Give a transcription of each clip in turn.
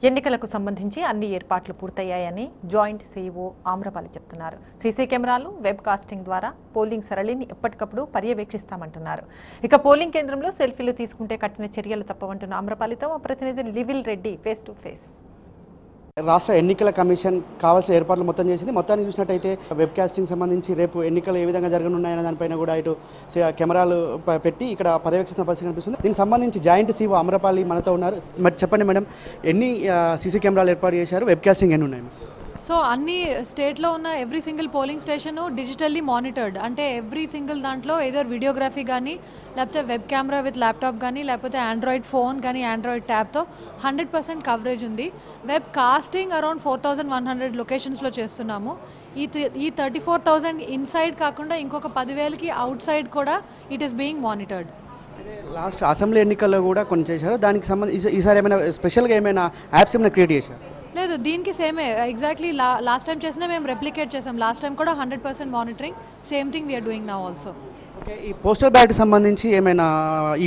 ఎన్నికలకు సంబంధించి అన్ని ఏర్పాట్లు పూర్తయ్యాయని జాయింట్ సీఈఓ ఆమ్రపాలి చెప్తున్నారు. సీసీ కెమెరాలు, వెబ్ కాస్టింగ్ ద్వారా పోలింగ్ సరళిని ఎప్పటికప్పుడు పర్యవేక్షిస్తామంటున్నారు. ఇక పోలింగ్ కేంద్రంలో సెల్ఫీలు తీసుకుంటే కఠిన చర్యలు తప్పవంటున్న ఆమ్రపాలితో మా ప్రతినిధి లివిల్ రెడ్డి ఫేస్ టు ఫేస్. రాష్ట్ర ఎన్నికల కమిషన్ కావాల్సిన ఏర్పాట్లు మొత్తం చేసింది. మొత్తాన్ని చూసినట్టయితే వెబ్ కాస్టింగ్ సంబంధించి రేపు ఎన్నికలు ఏ విధంగా జరగనున్నాయనే దానిపైన కూడా ఇటు కెమెరాలు పెట్టి ఇక్కడ పర్యవేక్షిస్తున్న పరిస్థితి కనిపిస్తుంది. దీనికి సంబంధించి జాయింట్ సీఈఓ ఆమ్రపాలి మనతో ఉన్నారు. మరి చెప్పండి మేడం, ఎన్ని సీసీ కెమెరాలు ఏర్పాటు చేశారు, వెబ్ కాస్టింగ్ ఎన్ని ఉన్నాయి? సో అన్ని స్టేట్లో ఉన్న every single polling station digitally monitored, అంటే ఎవ్రీ సింగిల్ దాంట్లో ఏదో వీడియోగ్రఫీ కానీ, లేకపోతే వెబ్ కెమెరా విత్ ల్యాప్టాప్ కానీ, లేకపోతే ఆండ్రాయిడ్ ఫోన్ కానీ, ఆండ్రాయిడ్ ట్యాబ్తో 100% కవరేజ్ ఉంది. వెబ్ కాస్టింగ్ అరౌండ్ 4100 లొకేషన్స్లో చేస్తున్నాము. ఈ 34,000 ఇన్సైడ్ కాకుండా ఇంకొక 10,000కి అవుట్ సైడ్ కూడా it is being monitored. Last assembly ఎన్నికల్లో కూడా కొన్ని చేశారు. దానికి సంబంధించి ఈసారి ఏమైనా స్పెషల్గా ఏమైనా యాప్స్ ఏమైనా క్రియేట్ చేశారు? లేదు, దీనికి సేమే ఎగ్జాక్ట్లీ లాస్ట్ టైం చేసినా మేము రెప్లికేట్ చేసాం. లాస్ట్ టైం కూడా 100% monitoring, same thing we're doing now also. Okay, ఈ పోస్టల్ బ్యాలెట్ సంబంధించి ఏమైనా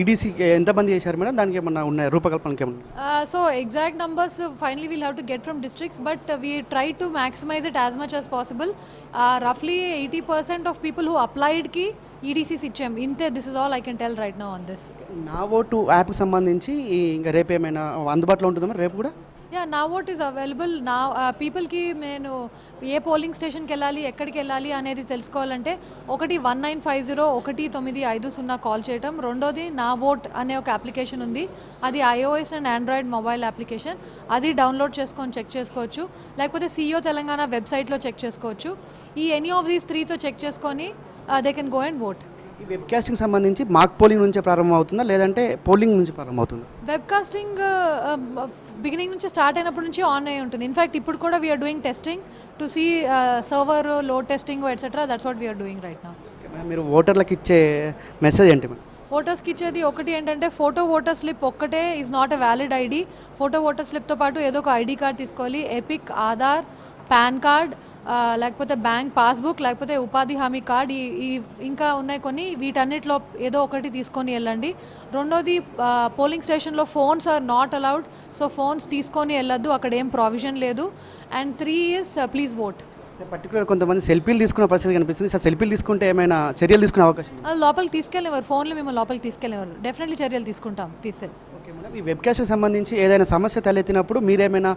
ఈడీసీకి ఎంతమంది చేశారు మేడం? దానికి ఏమన్నా ఉన్నాయి రూపకల్పనకి ఏమన్నా? So exact numbers finally we'll have to get from districts, but we try to maximize it as much as possible. రఫ్లీ 80% ఆఫ్ పీపుల్ హూ అప్లైడ్కి ఈడీసీస్ ఇచ్చాం. ఇంతే, this is all I can tell right now on this. నా vote యాప్కి సంబంధించి ఇంకా రేపు ఏమైనా అందుబాటులో ఉంటుందా రేపు కూడా? నా ఓట్ ఈజ్ అవైలబుల్. నా పీపుల్కి నేను ఏ పోలింగ్ స్టేషన్కి వెళ్ళాలి, ఎక్కడికి వెళ్ళాలి అనేది తెలుసుకోవాలంటే 1950 కాల్ చేయటం. రెండోది నా ఓట్ అనే ఒక అప్లికేషన్ ఉంది, అది iOS and Android mobile application. అది డౌన్లోడ్ చేసుకొని చెక్ చేసుకోవచ్చు, లేకపోతే CEO తెలంగాణ వెబ్సైట్లో చెక్ చేసుకోవచ్చు. ఈ ఎనీ ఆఫ్ దీస్ 3తో చెక్ చేసుకొని they can go and vote. ఈ వెబ్ కాస్టింగ్ సంబంధించి మాక్ పోలింగ్ నుంచే ప్రారంభం అవుతుందా, లేదంటే పోలింగ్ నుంచి ప్రారంభం అవుతుందా? వెబ్ కాస్టింగ్ బిగినింగ్ నుంచి స్టార్ట్ అయినప్పటి నుంచి ఆన్ అయి ఉంటుంది. ఇన్ఫ్యాక్ట్ ఇప్పుడు కూడా we are doing testing to see server load testing etcetera. That's what we are doing right now. మీరు ఓటర్లకు ఇచ్చే మెసేజ్ ఏంటి? ఓటర్స్కి ఇచ్చేది ఒకటి ఏంటంటే, ఫోటో ఓటర్ స్లిప్ ఒక్కటే is not a valid ID. Photo voter స్లిప్తో పాటు ఏదో ఒక ఐడి కార్డ్ తీసుకోవాలి. ఎపిక్, ఆధార్, పాన్ కార్డ్, లేకపోతే బ్యాంక్ పాస్బుక్, లేకపోతే ఉపాధి హామీ కార్డ్, ఈ ఇంకా ఉన్నాయి కొన్ని. వీటన్నిటిలో ఏదో ఒకటి తీసుకొని వెళ్ళండి. రెండోది, పోలింగ్ స్టేషన్లో phones are not allowed. So phones తీసుకొని వెళ్ళొద్దు, అక్కడ ఏం ప్రావిజన్ లేదు. And 3 is please vote. Particular కొంతమంది సెల్ఫీలు తీసుకునే పరిస్థితి కనిపిస్తుంది. సార్, సెల్ఫీలు తీసుకుంటే ఏమైనా చర్యలు తీసుకునే అవకాశం? లోపలికి తీసుకెళ్ళేవారు, ఫోన్లో మేము లోపలికి తీసుకెళ్ళేవారు. డెఫినెట్లీ చర్యలు తీసుకుంటాం. ఓకే మేడం, ఈ వెబ్ కాస్ట్కి సంబంధించి ఏదైనా సమస్య తలెత్తినప్పుడు మీరేమైనా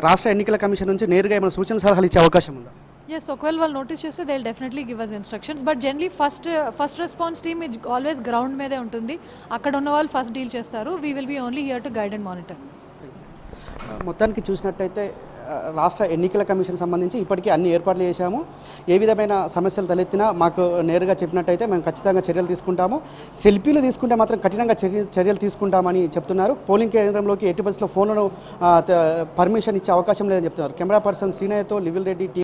రాష్ట్ర ఎన్నికల కమిషన్ నుంచి నేరుగా ఏమైనా సూచన సలహాలు ఇచ్చే అవకాశం ఉందా? ఎస్, ఒకవేళ వాళ్ళు నోటీస్ చేస్తే they will definitely give us instructions. But generally first response team always ground మీదే ఉంటుంది. అక్కడ ఉన్న వాళ్ళు ఫస్ట్ డీల్ చేస్తారు. We will be only here to guide and monitor. మొత్తానికి చూసినట్టయితే రాష్ట్ర ఎన్నికల కమిషన్ సంబంధించి ఇప్పటికీ అన్ని ఏర్పాట్లు చేశాము. ఏ విధమైన సమస్యలు తలెత్తినా మాకు నేరుగా చెప్పినట్టయితే మేము ఖచ్చితంగా చర్యలు తీసుకుంటాము. సెల్ఫీలు తీసుకుంటే మాత్రం కఠినంగా చర్యలు తీసుకుంటామని చెప్తున్నారు. పోలింగ్ కేంద్రంలోకి ఎట్టి పరిస్థితుల్లో ఫోన్లను పర్మిషన్ ఇచ్చే అవకాశం లేదని చెప్తున్నారు. కెమెరా పర్సన్ సీనయ్యతో లివిల్ రెడ్డి.